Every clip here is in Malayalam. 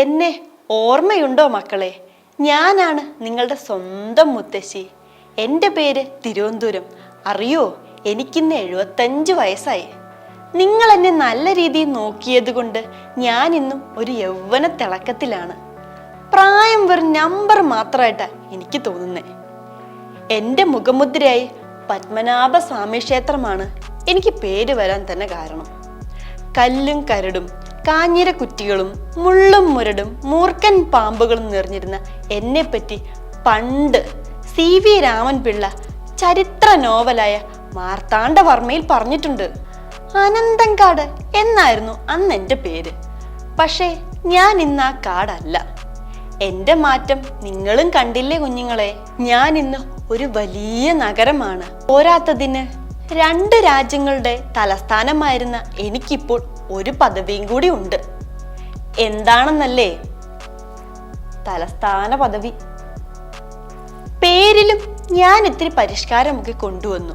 എന്നെ ഓർമ്മയുണ്ടോ മക്കളെ? ഞാനാണ് നിങ്ങളുടെ സ്വന്തം മുത്തശ്ശി. എൻ്റെ പേര് തിരുവനന്തപുരം. അറിയോ, എനിക്കിന്ന് 75 വയസ്സായി. നിങ്ങൾ എന്നെ നല്ല രീതിയിൽ നോക്കിയത് കൊണ്ട് ഞാൻ ഇന്നും ഒരു യൗവന തിളക്കത്തിലാണ്. പ്രായം വെറും നമ്പർ മാത്രമായിട്ടാ എനിക്ക് തോന്നുന്നേ. എൻ്റെ മുഖമുദ്രയായി പത്മനാഭ സ്വാമി ക്ഷേത്രമാണ് എനിക്ക് പേര് വരാൻ തന്നെ കാരണം. കല്ലും കരടും കാഞ്ഞിര കുറ്റികളും മുള്ളും മുരടും മൂർഖൻ പാമ്പുകളും നിറഞ്ഞിരുന്ന എന്നെപ്പറ്റി പണ്ട് CV രാമൻ പിള്ള ചരിത്ര നോവലായ മാർത്താണ്ഡവർമ്മയിൽ പറഞ്ഞിട്ടുണ്ട്. അനന്തൻകാട് എന്നായിരുന്നു അന്ന് എൻ്റെ പേര്. പക്ഷേ ഞാൻ ഇന്ന് ആ കാടല്ല. എൻ്റെ മാറ്റം നിങ്ങളും കണ്ടില്ലേ കുഞ്ഞുങ്ങളെ? ഞാൻ ഇന്ന് ഒരു വലിയ നഗരമാണ്. പോരാത്തതിന് 2 രാജ്യങ്ങളുടെ തലസ്ഥാനമായിരുന്ന എനിക്കിപ്പോൾ ഒരു പദവിയും കൂടി ഉണ്ട്. എന്താണെന്നല്ലേ? തലസ്ഥാന പദവി. പേരിലും ഞാൻ ഇത്തിരി പരിഷ്കാരമൊക്കെ കൊണ്ടുവന്നു.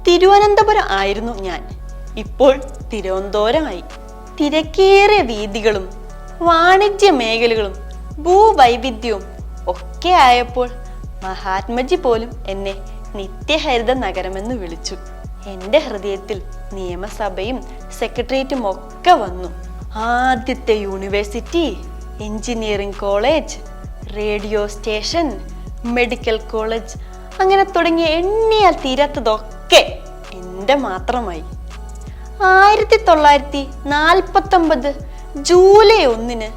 തിരുവനന്തപുരം ആയിരുന്നു ഞാൻ, ഇപ്പോൾ തിരുവനന്തപുരമായി. തിരക്കേറിയ വീഥികളും വാണിജ്യ മേഖലകളും ഭൂവൈവിധ്യവും ഒക്കെ ആയപ്പോൾ മഹാത്മജി പോലും എന്നെ നിത്യഹരിത നഗരമെന്ന് വിളിച്ചു. എൻ്റെ ഹൃദയത്തിൽ നിയമസഭയും സെക്രട്ടേറിയറ്റും ഒക്കെ വന്നു. ആദ്യത്തെ university, engineering college, radio station, medical college, അങ്ങനെ തുടങ്ങിയ എണ്ണിയാൽ തീരാത്തതൊക്കെ എൻ്റെ മാത്രമായി. 1949 ജൂലൈ 1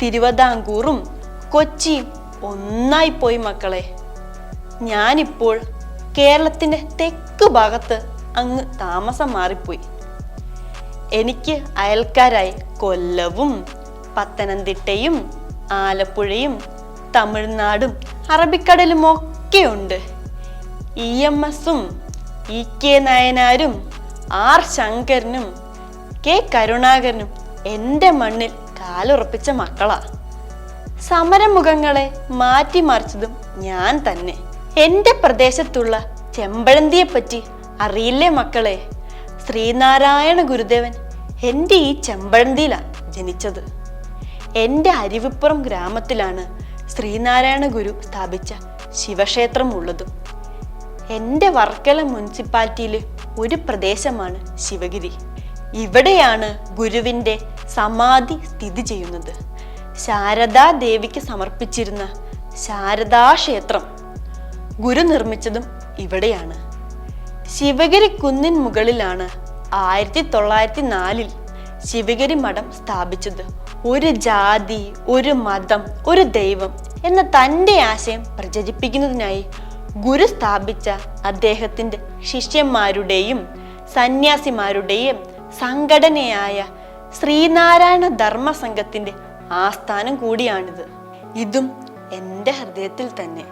തിരുവിതാംകൂറും കൊച്ചിയും ഒന്നായി പോയി മക്കളെ. ഞാനിപ്പോൾ കേരളത്തിൻ്റെ തെക്ക് ഭാഗത്ത് അങ്ങ് താമസം മാറിപ്പോയി. എനിക്ക് അയൽക്കാരായി കൊല്ലവും പത്തനംതിട്ടയും ആലപ്പുഴയും തമിഴ്നാടും അറബിക്കടലും ഒക്കെ ഉണ്ട്. EMSും EK നായനാരും R ശങ്കരനും K കരുണാകരനും എൻ്റെ മണ്ണിൽ കാലുറപ്പിച്ച മക്കളാ. സമരമുഖങ്ങളെ മാറ്റിമറിച്ചതും ഞാൻ തന്നെ. എൻ്റെ പ്രദേശത്തുള്ള ചെമ്പഴന്തിയെ പറ്റി അറിയില്ലേ മക്കളെ? ശ്രീനാരായണ ഗുരുദേവൻ എൻ്റെ ഈ ചെമ്പഴന്തിയിലാണ് ജനിച്ചത്. എൻ്റെ അരുവിപ്പുറം ഗ്രാമത്തിലാണ് ശ്രീനാരായണ ഗുരു സ്ഥാപിച്ച ശിവക്ഷേത്രം ഉള്ളതും. എൻ്റെ വർക്കല മുനിസിപ്പാലിറ്റിയിലെ ഒരു പ്രദേശമാണ് ശിവഗിരി. ഇവിടെയാണ് ഗുരുവിൻ്റെ സമാധി സ്ഥിതി ചെയ്യുന്നത്. ശാരദാ ദേവിക്ക് സമർപ്പിച്ചിരുന്ന ശാരദാ ക്ഷേത്രം ഗുരു നിർമ്മിച്ചതും ഇവിടെയാണ്. ശിവഗിരി കുന്നിൻ മുകളിലാണ് 1904 ശിവഗിരി മഠം സ്ഥാപിച്ചത്. ഒരു ജാതി, ഒരു മതം, ഒരു ദൈവം എന്ന തൻ്റെ ആശയം പ്രചരിപ്പിക്കുന്നതിനായി ഗുരു സ്ഥാപിച്ച അദ്ദേഹത്തിൻ്റെ ശിഷ്യന്മാരുടെയും സന്യാസിമാരുടെയും സംഘടനയായ ശ്രീനാരായണ ധർമ്മ സംഘത്തിൻ്റെ ആസ്ഥാനം കൂടിയാണിത്. ഇതും എൻ്റെ ഹൃദയത്തിൽ തന്നെ.